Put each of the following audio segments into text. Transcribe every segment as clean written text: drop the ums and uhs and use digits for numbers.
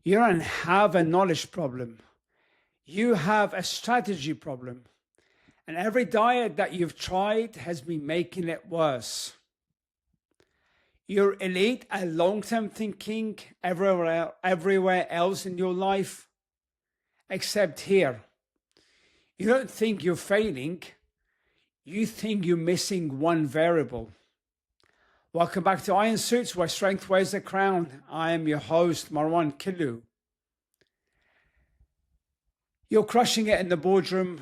You don't have a knowledge problem. You have a strategy problem. And every diet that you've tried has been making it worse. You're elite at long-term thinking everywhere else in your life, except here. You don't think you're failing. You think you're missing one variable. Welcome back to Iron Suits, where strength wears the crown. I am your host, Marwan Killu. You're crushing it in the boardroom,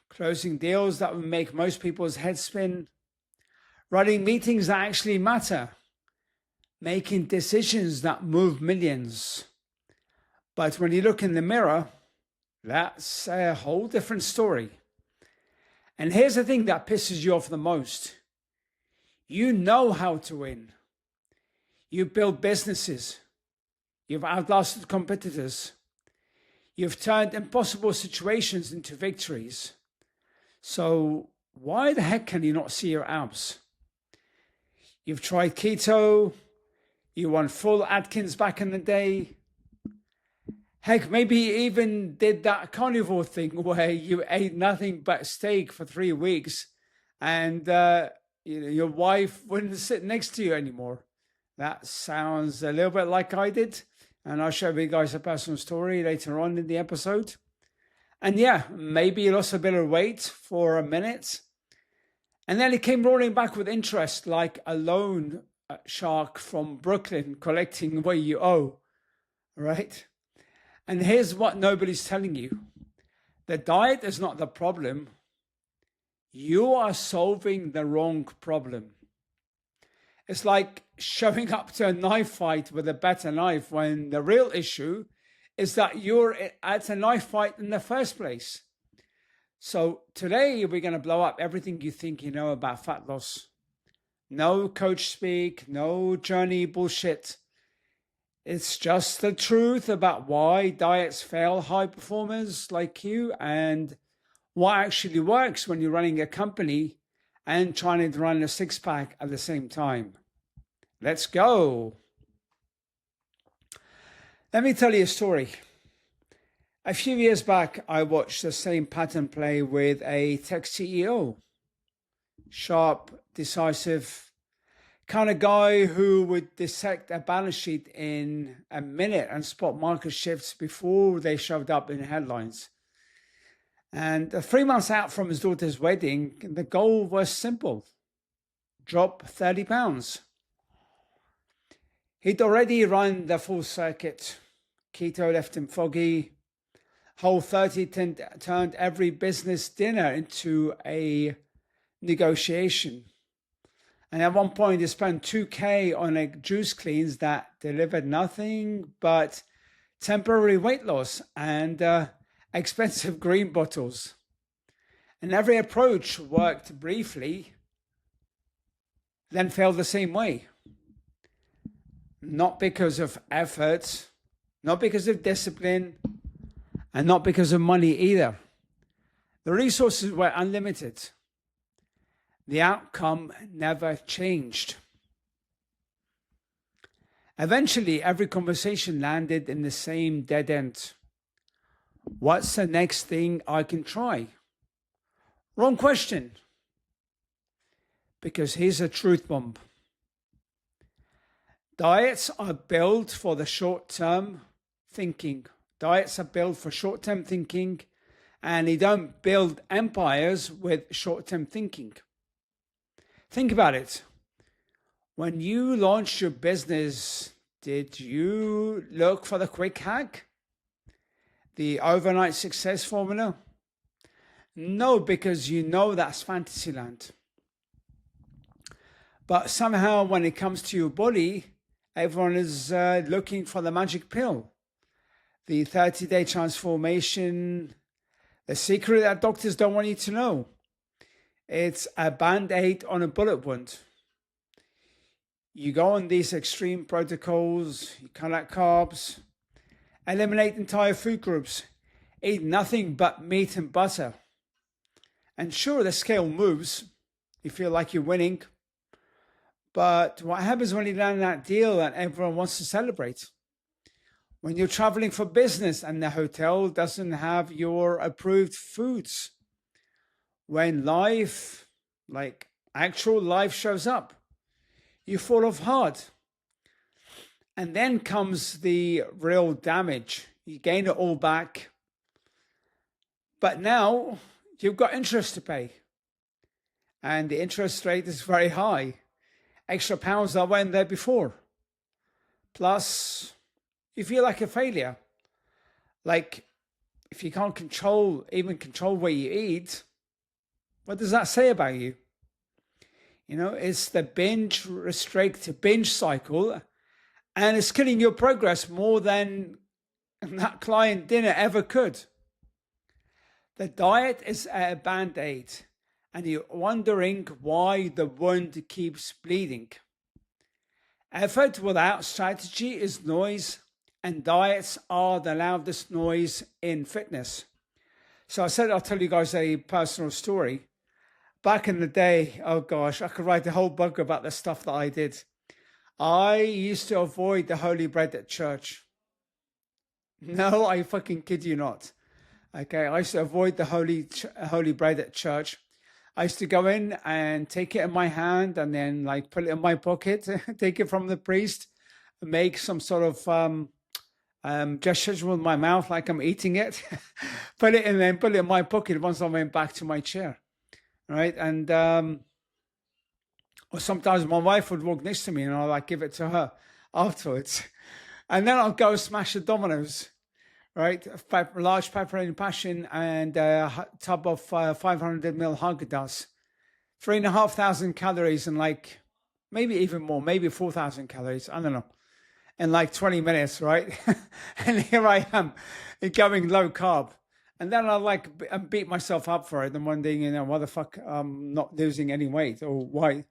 closing deals that will make most people's heads spin, running meetings that actually matter, making decisions that move millions. But when you look in the mirror, that's a whole different story. And here's the thing that pisses you off the most. You know how to win. You build businesses. You've outlasted competitors. You've turned impossible situations into victories. So why the heck can you not see your abs? You've tried keto. You won full Atkins back in the day. Heck, maybe you even did that carnivore thing where you ate nothing but steak for 3 weeks and your wife wouldn't sit next to you anymore. That sounds a little bit like I did. And I'll show you guys a personal story later on in the episode. And yeah, maybe you lost a bit of weight for a minute. And then it came rolling back with interest like a loan shark from Brooklyn collecting what you owe, right? And here's what nobody's telling you. The diet is not the problem. You are solving the wrong problem. It's like showing up to a knife fight with a better knife when the real issue is that you're at a knife fight in the first place. So today we're going to blow up everything you think you know about fat loss. No coach speak, no journey bullshit. It's just the truth about why diets fail high performers like you and what actually works when you're running a company and trying to run a six-pack at the same time. Let's go. Let me tell you a story. A few years back, I watched the same pattern play with a tech CEO. Sharp, decisive, kind of guy who would dissect a balance sheet in a minute and spot market shifts before they showed up in headlines. And 3 months out from his daughter's wedding, the goal was simple. Drop 30 pounds. He'd already run the full circuit. Keto left him foggy. Whole30 turned every business dinner into a negotiation. And at one point, he spent $2,000 on a juice cleanse that delivered nothing but temporary weight loss and expensive green bottles. And every approach worked briefly, then failed the same way. Not because of effort, not because of discipline, and not because of money either. The resources were unlimited. The outcome never changed. Eventually, every conversation landed in the same dead end. What's the next thing I can try? Wrong question. Because here's a truth bomb. Diets are built for the short-term thinking. Diets are built for short-term thinking, and they don't build empires with short-term thinking. Think about it. When you launched your business, did you look for the quick hack? The overnight success formula? No, because you know that's fantasy land. But somehow when it comes to your body, everyone is looking for the magic pill. The 30-day transformation, the secret that doctors don't want you to know. It's a band-aid on a bullet wound. You go on these extreme protocols, you cut out carbs, eliminate entire food groups, eat nothing but meat and butter. And sure, the scale moves. You feel like you're winning. But what happens when you land that deal and everyone wants to celebrate? When you're traveling for business and the hotel doesn't have your approved foods. When life, like actual life, shows up, you fall off hard. And then comes the real damage. You gain it all back. But now you've got interest to pay. And the interest rate is very high. Extra pounds that weren't there before. Plus, you feel like a failure. Like, if you can't even control what you eat, what does that say about you? You know, it's the binge restrict binge cycle, and it's killing your progress more than that client dinner ever could. The diet is a band-aid, and you're wondering why the wound keeps bleeding. Effort without strategy is noise, and diets are the loudest noise in fitness. So I said I'll tell you guys a personal story. Back in the day, oh gosh, I could write a whole book about the stuff that I did. I used to avoid the holy bread at church. No, I fucking kid you not. Okay, I used to avoid the holy bread at church. I used to go in and take it in my hand and then like put it in my pocket, take it from the priest, make some sort of gestures with my mouth like I'm eating it, put it in my pocket once I went back to my chair. Right, and or sometimes my wife would walk next to me and I'll like give it to her afterwards, and then I'll go smash the Dominoes, right? Large pepperoni passion and a tub of 500 ml Haagen-Dazs, 3,500 calories and like maybe even more, maybe 4,000 calories. I don't know. In like 20 minutes, right? And here I am going low carb. And then I like beat myself up for it and wondering, you know, why the fuck I'm not losing any weight, or why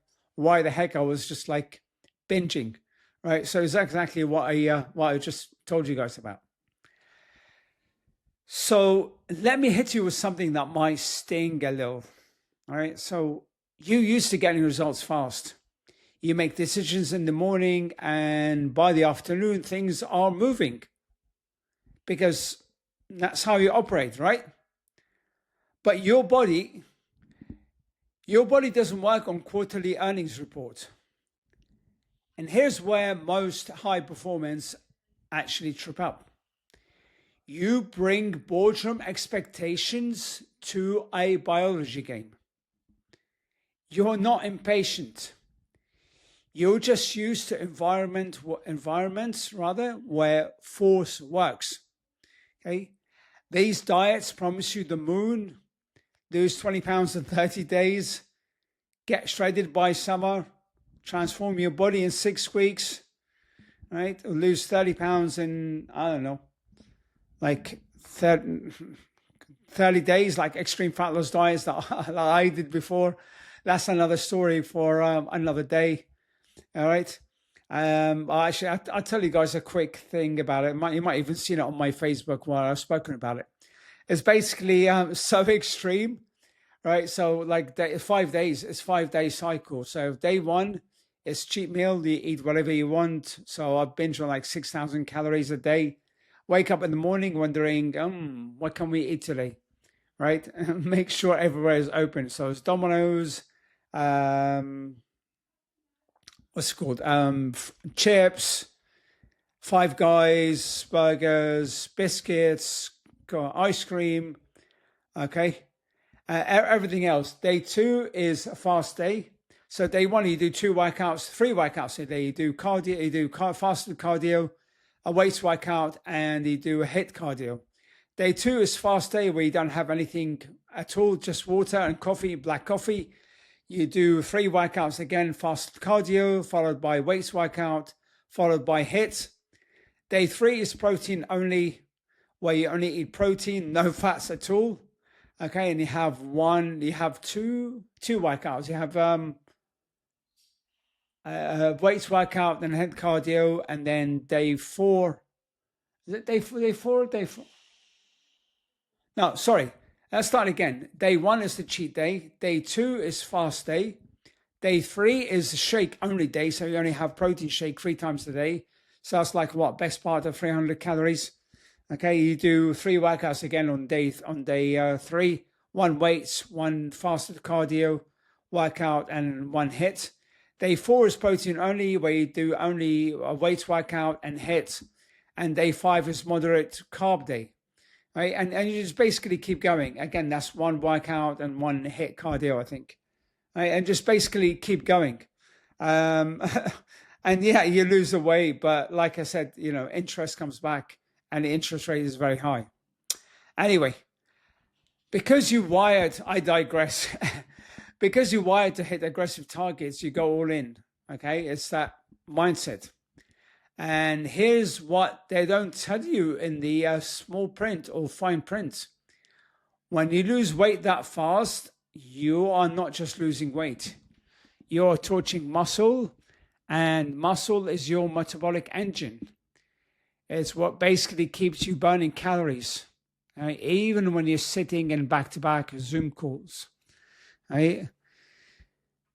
the heck I was just like binging, right? So it's exactly what I just told you guys about. So let me hit you with something that might sting a little, all right? So you used to getting results fast. You make decisions in the morning and by the afternoon, things are moving because that's how you operate, right? But your body doesn't work on quarterly earnings reports. And here's where most high performance actually trip up. You bring boardroom expectations to a biology game. You're not impatient. You're just used to environments where force works. Okay? These diets promise you the moon, lose 20 pounds in 30 days, get shredded by summer, transform your body in 6 weeks, right? Or lose 30 pounds in, I don't know, like 30 days, like extreme fat loss diets that I did before. That's another story for another day, all right? Actually, I'll tell you guys a quick thing about it. You might even seen it on my Facebook while I've spoken about it. It's basically so extreme, right? So like 5 days, it's 5 day cycle. So day one is cheat meal. You eat whatever you want. So I binge on like 6,000 calories a day. Wake up in the morning wondering, what can we eat today, right? Make sure everywhere is open. So it's Domino's, what's it called? Chips, Five Guys, burgers, biscuits, ice cream, okay? Everything else. Day two is a fast day. So day one, you do 3 workouts a day. You do cardio, you do fasted cardio, a weights workout, and you do a HIIT cardio. Day two is fast day where you don't have anything at all, just water and coffee, black coffee. You do 3 workouts again, fast cardio, followed by weights workout, followed by HIIT. Day 3 is protein only, where you only eat protein, no fats at all. Okay, and you have two workouts. You have weights workout, then HIIT cardio, and then day 4. Is it day 4? Day 4? No, sorry. Let's start again. Day 1 is the cheat day. Day 2 is fast day. Day 3 is shake only day. So you only have protein shake 3 times a day. So that's like what, best part of 300 calories. Okay, you do 3 workouts again on day 3, 1 weights, 1 fasted cardio workout, and 1 hit. Day 4 is protein only, where you do only a weights workout and hit, and day 5 is moderate carb day. Right, and you just basically keep going. Again, that's 1 workout and 1 hit cardio, I think. Right, and just basically keep going. And yeah, you lose the weight, but like I said, interest comes back. And the interest rate is very high. Anyway, because you're wired, I digress. Because you're wired to hit aggressive targets, you go all in. Okay, it's that mindset. And here's what they don't tell you in the small print or fine print. When you lose weight that fast, you are not just losing weight. You're torching muscle, and muscle is your metabolic engine. It's what basically keeps you burning calories, right? Even when you're sitting in back-to-back Zoom calls, right?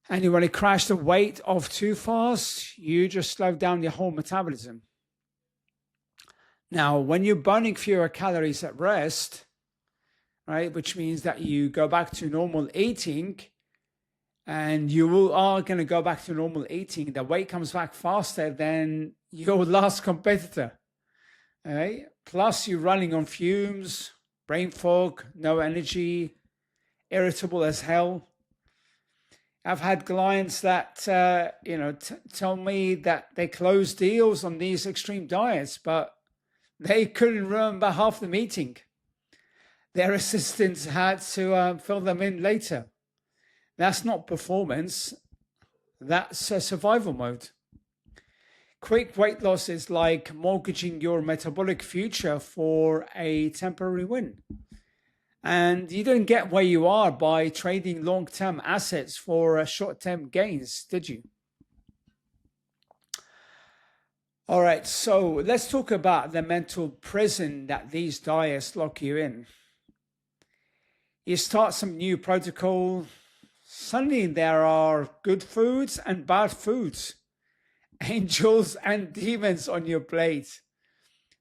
And you want to crash the weight off too fast, you just slow down your whole metabolism. Now, when you're burning fewer calories at rest, right, which means that you go back to normal eating, and you are going to go back to normal eating, the weight comes back faster than your last competitor. All right. Plus, you're running on fumes, brain fog, no energy, irritable as hell. I've had clients that, tell me that they closed deals on these extreme diets, but they couldn't remember half the meeting. Their assistants had to fill them in later. That's not performance. That's a survival mode. Quick weight loss is like mortgaging your metabolic future for a temporary win. And you didn't get where you are by trading long-term assets for short-term gains, did you? All right, so let's talk about the mental prison that these diets lock you in. You start some new protocol. Suddenly there are good foods and bad foods. Angels and demons on your plate.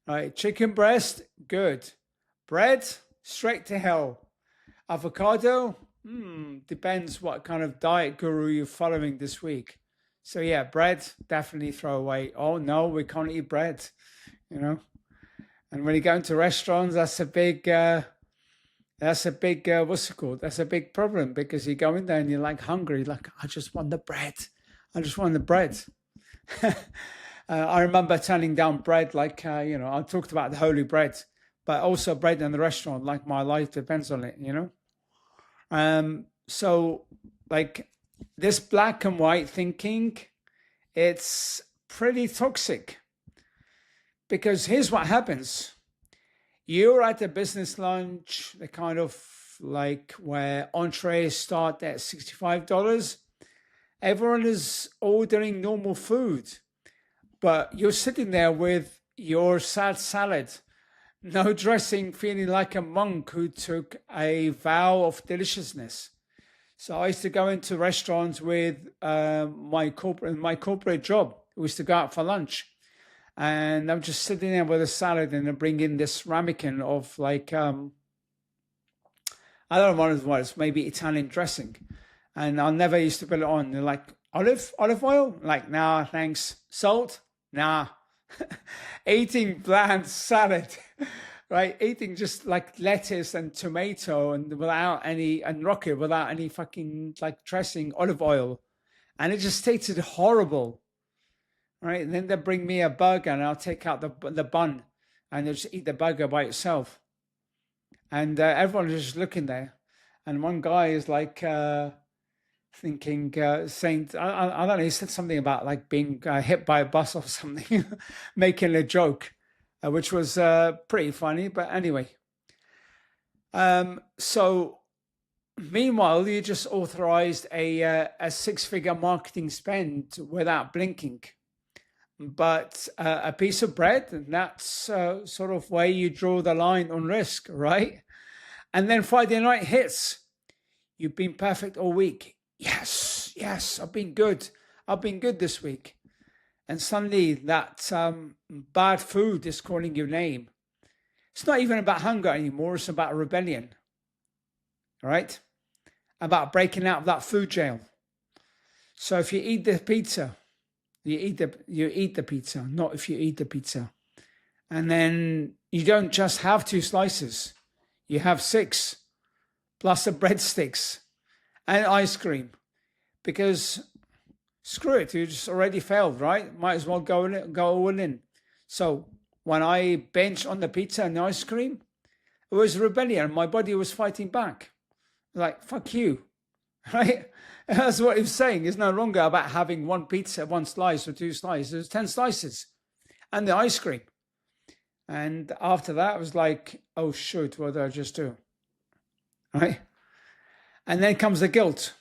All right, chicken breast, good. Bread, straight to hell. Avocado, depends what kind of diet guru you're following this week. So yeah, bread, definitely throw away. Oh no, we can't eat bread, And when you go into restaurants, that's a big, what's it called? That's a big problem, because you go in there and you're like hungry, like, I just want the bread. I just want the bread. I remember turning down bread, like, I talked about the holy bread, but also bread in the restaurant, like my life depends on it, So like this black and white thinking, it's pretty toxic, because here's what happens. You're at a business lunch, the kind of like where entrees start at $65. Everyone is ordering normal food, but you're sitting there with your sad salad, no dressing, feeling like a monk who took a vow of deliciousness. So I used to go into restaurants with my corporate job. We used to go out for lunch, and I'm just sitting there with a salad, and I bring in this ramekin of like I don't know what it was, maybe Italian dressing. And I never used to put it on. They're like, olive oil? Like, nah, thanks. Salt? Nah. Eating bland salad, right? Eating just like lettuce and tomato and rocket without any fucking like dressing, olive oil. And it just tasted horrible, right? And then they bring me a burger, and I'll take out the bun, and they'll just eat the burger by itself. And everyone is just looking there. And one guy is like... thinking, saying, I don't know, he said something about like being hit by a bus or something, making a joke, which was pretty funny. But anyway, so meanwhile, you just authorized a 6-figure marketing spend without blinking. But a piece of bread, and that's sort of where you draw the line on risk, right? And then Friday night hits. You've been perfect all week. Yes, I've been good this week. and suddenly that bad food is calling your name. It's not even about hunger anymore. It's about rebellion, right? About breaking out of that food jail. So if you eat the pizza, you eat the pizza, not if you eat the pizza. And then you don't just have 2 slices. You have 6, plus the breadsticks and ice cream. Because screw it, you just already failed, right? Might as well go all in. So when I benched on the pizza and the ice cream, it was rebellion. My body was fighting back. Like, fuck you, right? And that's what he's saying. It's no longer about having 1 pizza, 1 slice or 2 slices. There's 10 slices and the ice cream. And after that, I was like, oh, shoot, what did I just do? Right? And then comes the guilt,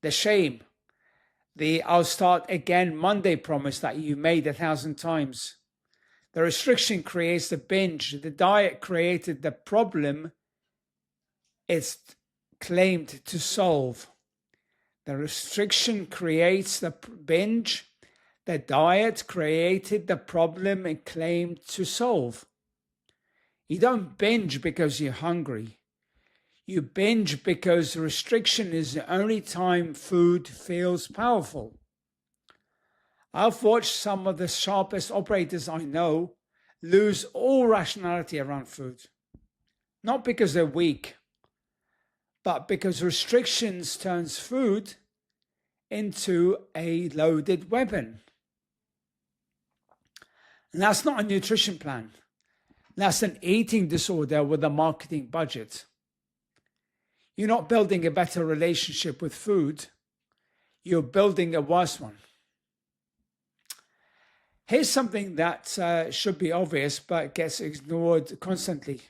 the shame, the I'll start again Monday promise that you made 1,000 times. The restriction creates the binge. The diet created the problem it's claimed to solve. The restriction creates the binge. The diet created the problem it claimed to solve. You don't binge because you're hungry. You binge because restriction is the only time food feels powerful. I've watched some of the sharpest operators I know lose all rationality around food. Not because they're weak, but because restrictions turns food into a loaded weapon. And that's not a nutrition plan. That's an eating disorder with a marketing budget. You're not building a better relationship with food. You're building a worse one. Here's something that should be obvious but gets ignored constantly.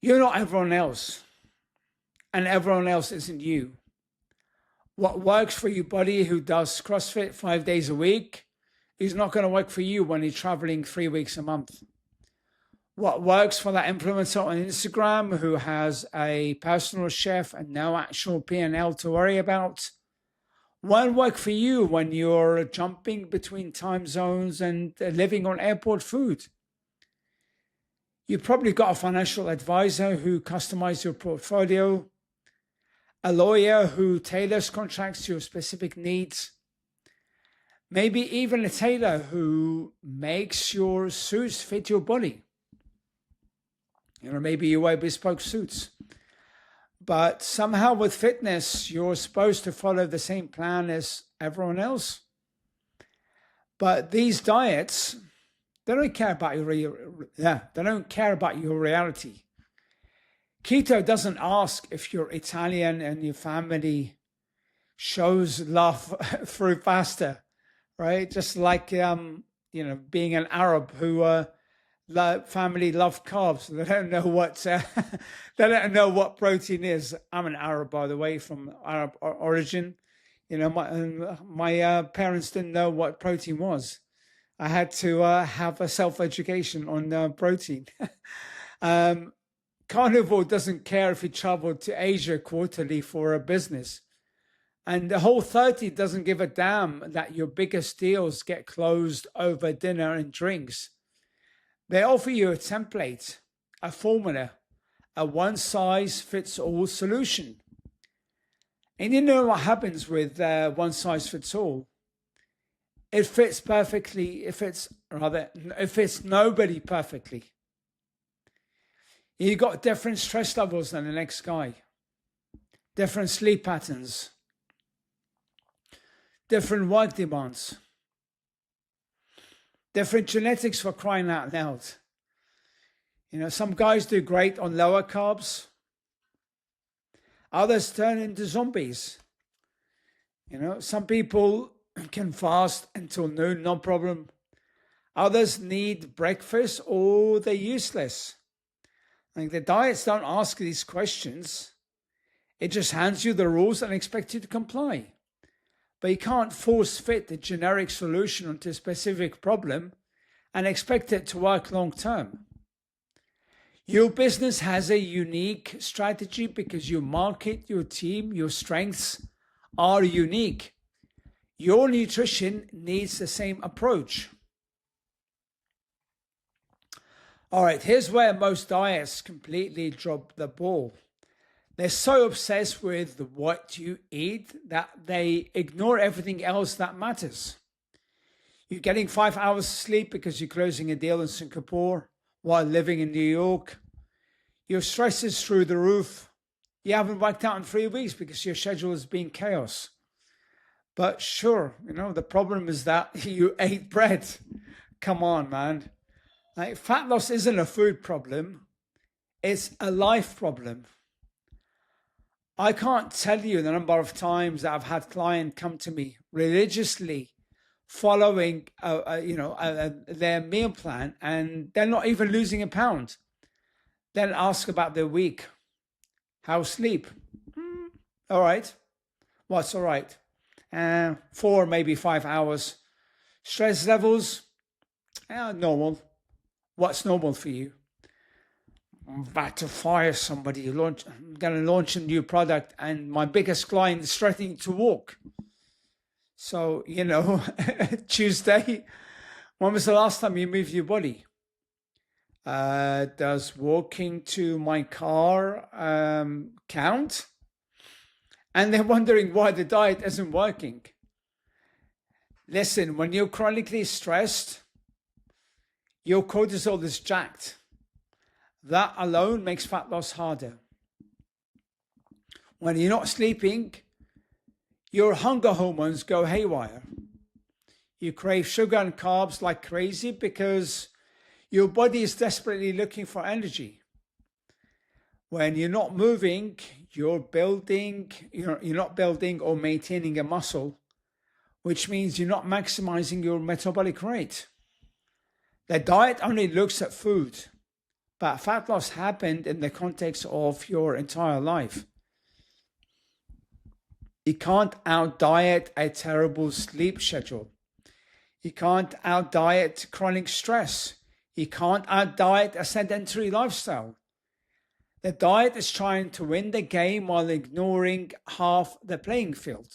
You're not everyone else, and everyone else isn't you. What works for your body who does CrossFit 5 days a week is not going to work for you when you're traveling 3 weeks a month. What works for that influencer on Instagram who has a personal chef and no actual P&L to worry about won't work for you when you're jumping between time zones and living on airport food. You've probably got a financial advisor who customizes your portfolio, a lawyer who tailors contracts to your specific needs, maybe even a tailor who makes your suits fit your body. Maybe you wear bespoke suits. But somehow with fitness, you're supposed to follow the same plan as everyone else. But these diets, they don't care about your reality. Keto doesn't ask if you're Italian and your family shows love through pasta, right? Just like being an Arab who family love carbs. They don't know what they don't know what protein is. I'm an Arab, by the way, from Arab origin. My parents didn't know what protein was. I had to have a self-education on protein. Carnivore doesn't care if you travel to Asia quarterly for a business. And the Whole30 doesn't give a damn that your biggest deals get closed over dinner and drinks. They offer you a template, a formula, a one-size-fits-all solution. And you know what happens with one-size-fits-all? It fits perfectly, it fits nobody perfectly. You got different stress levels than the next guy, different sleep patterns, different work demands, different genetics for crying out loud. Some guys do great on lower carbs. Others turn into zombies. Some people can fast until noon, no problem. Others need breakfast or they're useless. The diets don't ask these questions. It just hands you the rules and expects you to comply. But you can't force fit the generic solution onto a specific problem and expect it to work long term. Your business has a unique strategy because your market, your team, your strengths are unique. Your nutrition needs the same approach. All right, here's where most diets completely drop the ball. They're so obsessed with what you eat that they ignore everything else that matters. You're getting 5 hours sleep because you're closing a deal in Singapore while living in New York. Your stress is through the roof. You haven't worked out in 3 weeks because your schedule has been chaos. But sure, the problem is that you ate bread. Come on, man. Like, fat loss isn't a food problem. It's a life problem. I can't tell you the number of times that I've had clients come to me religiously following their meal plan, and they're not even losing a pound. Then ask about their week. How's sleep? All right. What's all right? 4, maybe 5 hours. Stress levels? Normal. What's normal for you? I'm about to fire somebody. I'm going to launch a new product, and my biggest client is threatening to walk. So, Tuesday, when was the last time you moved your body? Does walking to my car count? And they're wondering why the diet isn't working. Listen, when you're chronically stressed, your cortisol is jacked. That alone makes fat loss harder. When you're not sleeping, your hunger hormones go haywire. You crave sugar and carbs like crazy because your body is desperately looking for energy. When you're not moving, you're not building or maintaining a muscle, which means you're not maximizing your metabolic rate. The diet only looks at food, but fat loss happened in the context of your entire life. You can't out-diet a terrible sleep schedule. You can't out-diet chronic stress. You can't out-diet a sedentary lifestyle. The diet is trying to win the game while ignoring half the playing field.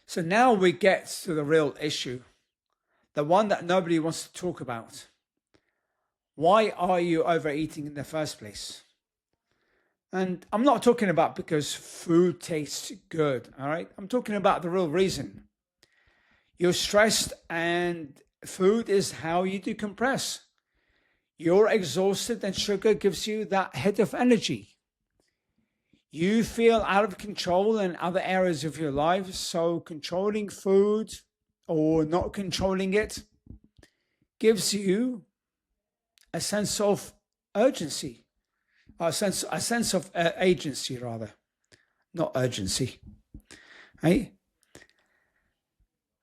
So now we get to the real issue, the one that nobody wants to talk about. Why are you overeating in the first place? And I'm not talking about because food tastes good, all right? I'm talking about the real reason. You're stressed and food is how you decompress. You're exhausted and sugar gives you that hit of energy. You feel out of control in other areas of your life, so controlling food or not controlling it gives you a sense of urgency, a sense of agency rather, not urgency. Right?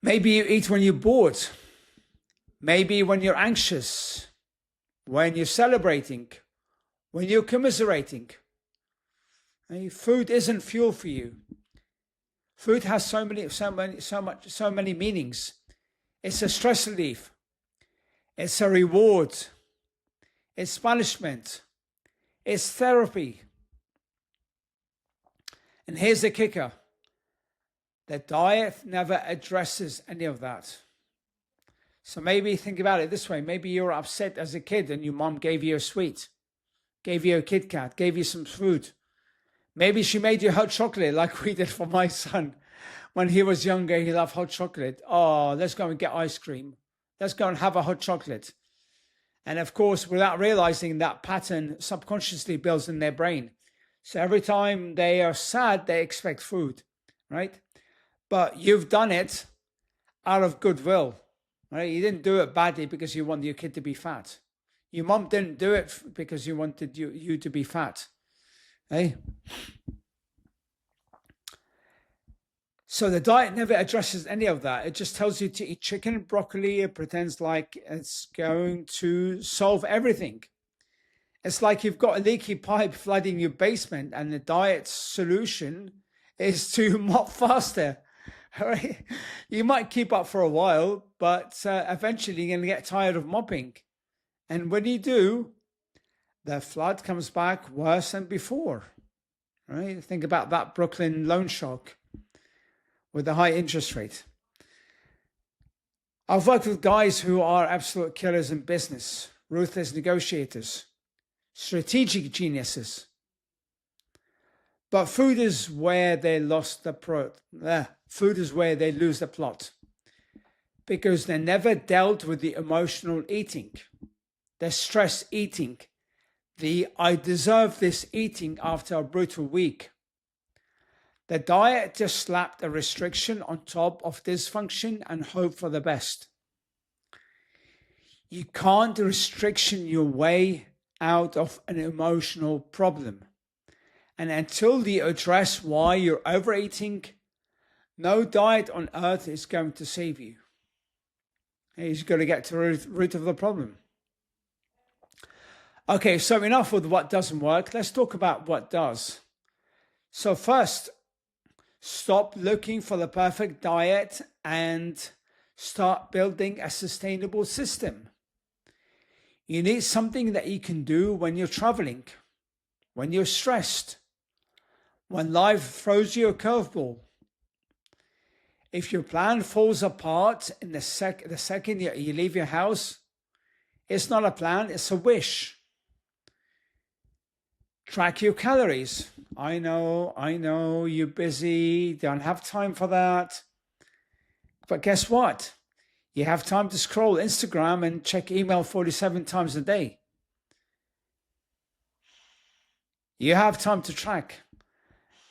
Maybe you eat when you're bored. Maybe when you're anxious, when you're celebrating, when you're commiserating. Food isn't fuel for you. Food has so many meanings. It's a stress relief. It's a reward. It's punishment. It's therapy. And here's the kicker. The diet never addresses any of that. So maybe think about it this way. Maybe you were upset as a kid and your mom gave you a sweet, gave you a Kit Kat, gave you some food. Maybe she made you hot chocolate like we did for my son. When he was younger, he loved hot chocolate. Oh, let's go and get ice cream. Let's go and have a hot chocolate. And of course, without realizing, that pattern subconsciously builds in their brain. So every time they are sad, they expect food, right? But you've done it out of goodwill, right? You didn't do it badly because you wanted your kid to be fat. Your mom didn't do it because you wanted you to be fat. Hey? So the diet never addresses any of that. It just tells you to eat chicken and broccoli. It pretends like it's going to solve everything. It's like you've got a leaky pipe flooding your basement and the diet solution is to mop faster. Right? You might keep up for a while, but eventually you're going to get tired of mopping. And when you do, the flood comes back worse than before. Right? Think about that Brooklyn loan shark. with the high interest rate. I've worked with guys who are absolute killers in business, ruthless negotiators, strategic geniuses. But food is where they lost the food is where they lose the plot, because they never dealt with the emotional eating, the stress eating, the I deserve this eating after a brutal week. The diet just slapped a restriction on top of dysfunction and hope for the best. You can't restriction your way out of an emotional problem. And until you address why you're overeating, no diet on earth is going to save you. You've got to get to the root of the problem. Okay, so enough with what doesn't work. Let's talk about what does. So first, stop looking for the perfect diet and start building a sustainable system. You need something that you can do when you're traveling, when you're stressed, when life throws you a curveball. If your plan falls apart in the second you leave your house, it's not a plan, it's a wish. Track your calories. I know, you're busy, don't have time for that. But guess what? You have time to scroll Instagram and check email 47 times a day. You have time to track.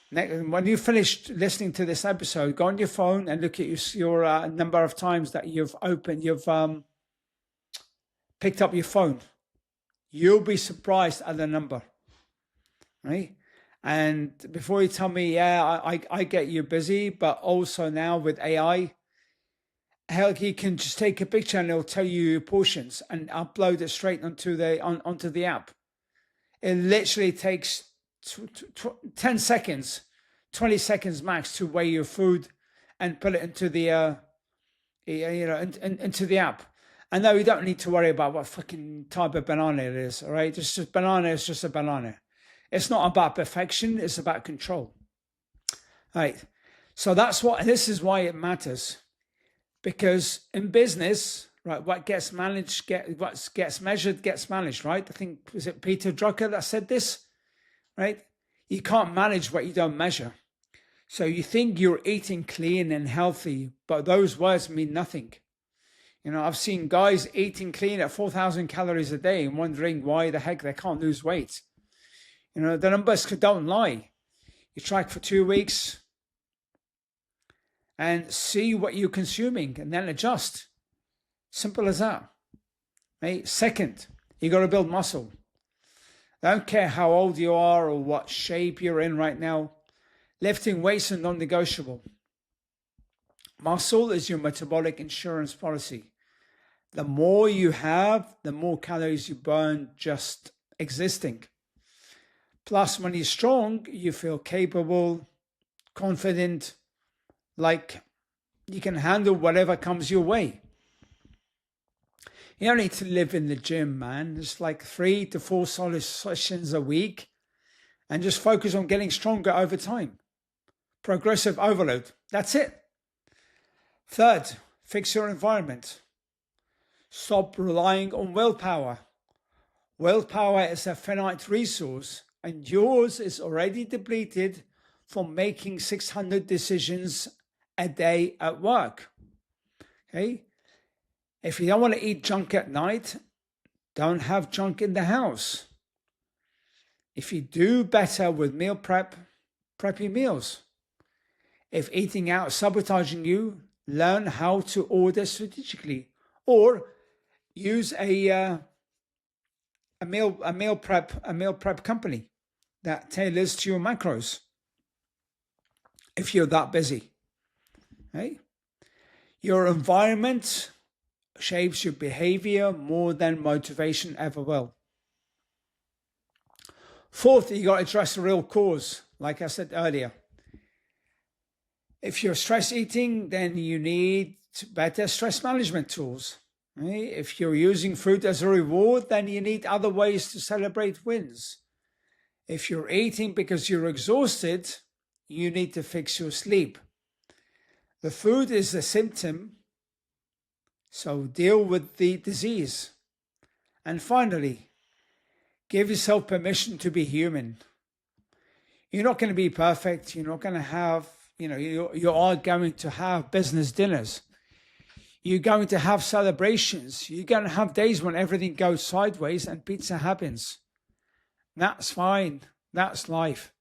When you finish listening to this episode, go on your phone and look at your number of times that you've picked up your phone. You'll be surprised at the number. Right? And before you tell me, I get you busy, but also now with AI, hell, you can just take a picture and it'll tell you your portions and upload it straight onto the app. It literally takes 10 seconds, 20 seconds max to weigh your food and put it into the into the app. And no, you don't need to worry about what fucking type of banana it is. All right, just banana is just a banana. It's not about perfection, it's about control. All right. So this is why it matters. Because in business, right, what gets managed, what gets measured gets managed, right? I think, was it Peter Drucker that said this? Right? You can't manage what you don't measure. So you think you're eating clean and healthy, but those words mean nothing. You know, I've seen guys eating clean at 4,000 calories a day and wondering why the heck they can't lose weight. You know, the numbers don't lie. You track for 2 weeks and see what you're consuming and then adjust. Simple as that. Right? Second, you got to build muscle. I don't care how old you are or what shape you're in right now. Lifting weights is non-negotiable. Muscle is your metabolic insurance policy. The more you have, the more calories you burn just existing. Plus, when you're strong, you feel capable, confident, like you can handle whatever comes your way. You don't need to live in the gym, man. It's like 3 to 4 solid sessions a week and just focus on getting stronger over time. Progressive overload. That's it. Third, fix your environment. Stop relying on willpower. Willpower is a finite resource and yours is already depleted from making 600 decisions a day at work. Okay? If you don't want to eat junk at night, don't have junk in the house. If you do better with meal prep your meals. If eating out is sabotaging you, learn how to order strategically or use a meal prep company that tailors to your macros if you're that busy. Right? Your environment shapes your behavior more than motivation ever will. Fourth, you got to address the real cause, like I said earlier. If you're stress eating, then you need better stress management tools. Right? If you're using food as a reward, then you need other ways to celebrate wins. If you're eating because you're exhausted, you need to fix your sleep. The food is the symptom, so deal with the disease. And finally, give yourself permission to be human. You're not going to be perfect. You're not going to have, you are going to have business dinners. You're going to have celebrations. You're going to have days when everything goes sideways and pizza happens. That's fine. That's life.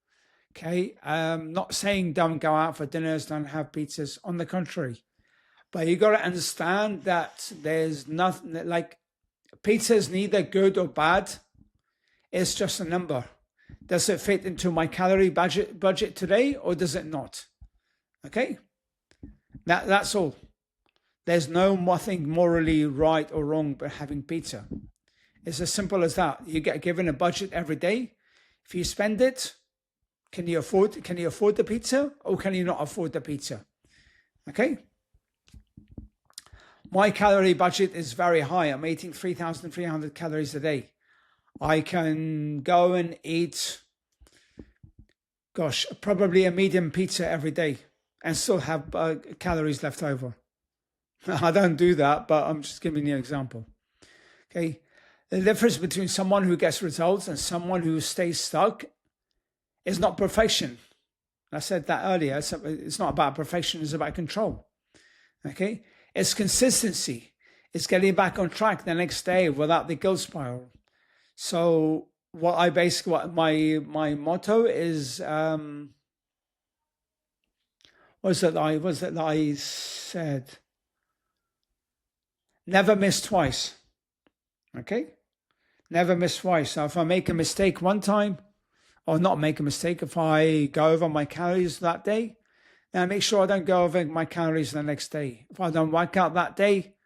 Okay. Not saying don't go out for dinners, don't have pizzas. On the contrary. But you got to understand that there's nothing like pizza is neither good or bad. It's just a number. Does it fit into my calorie budget today or does it not? Okay. That's all. There's nothing morally right or wrong but having pizza. It's as simple as that. You get given a budget every day. If you spend it, can you afford the pizza or can you not afford the pizza? Okay. My calorie budget is very high. I'm eating 3,300 calories a day. I can go and eat, probably a medium pizza every day and still have calories left over. I don't do that, but I'm just giving you an example. Okay. The difference between someone who gets results and someone who stays stuck is not perfection. I said that earlier. It's not about perfection. It's about control. Okay. It's consistency. It's getting back on track the next day without the guilt spiral. So my motto is, was that I said? Never miss twice. Okay? Never miss twice. So if I make a mistake one time, or not make a mistake, if I go over my calories that day, then I make sure I don't go over my calories the next day. If I don't work out that day,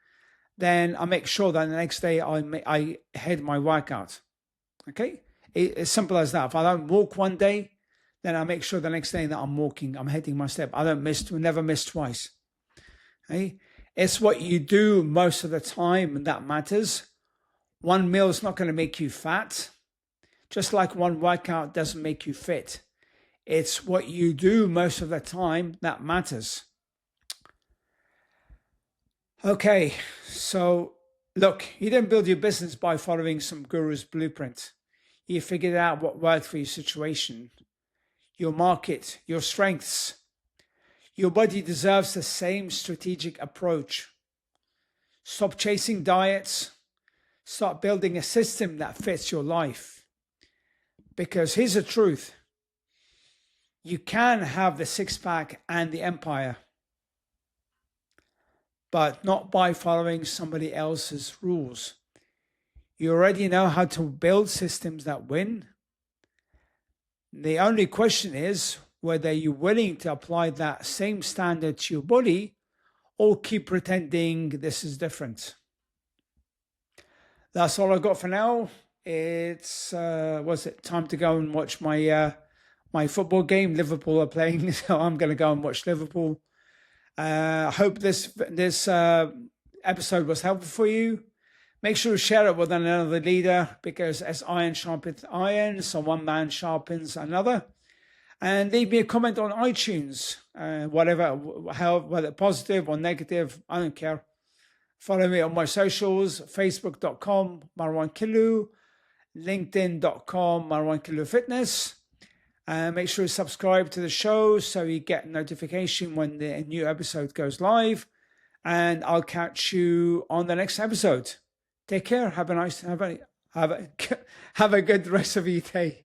then I make sure that the next day I head my workout. Okay? It's simple as that. If I don't walk one day, then I make sure the next day that I'm walking, I'm heading my step. Never miss twice. Okay? It's what you do most of the time that matters. One meal is not going to make you fat, just like one workout doesn't make you fit. It's what you do most of the time that matters. Okay, so look, you didn't build your business by following some guru's blueprint. You figured out what worked for your situation, your market, your strengths. Your body deserves the same strategic approach. Stop chasing diets. Start building a system that fits your life. Because here's the truth. You can have the six-pack and the empire, but not by following somebody else's rules. You already know how to build systems that win. The only question is whether you're willing to apply that same standard to your body or keep pretending this is different. That's all I've got for now. It's time to go and watch my football game. Liverpool are playing, so I'm going to go and watch Liverpool. I hope this episode was helpful for you. Make sure to share it with another leader, because as iron sharpens iron, so one man sharpens another. And leave me a comment on iTunes, whether positive or negative, I don't care. Follow me on my socials, facebook.com, Marwan Killu, linkedin.com, Marwan Killu Fitness. Make sure you subscribe to the show so you get notification when the new episode goes live. And I'll catch you on the next episode. Take care. Have a good rest of your day.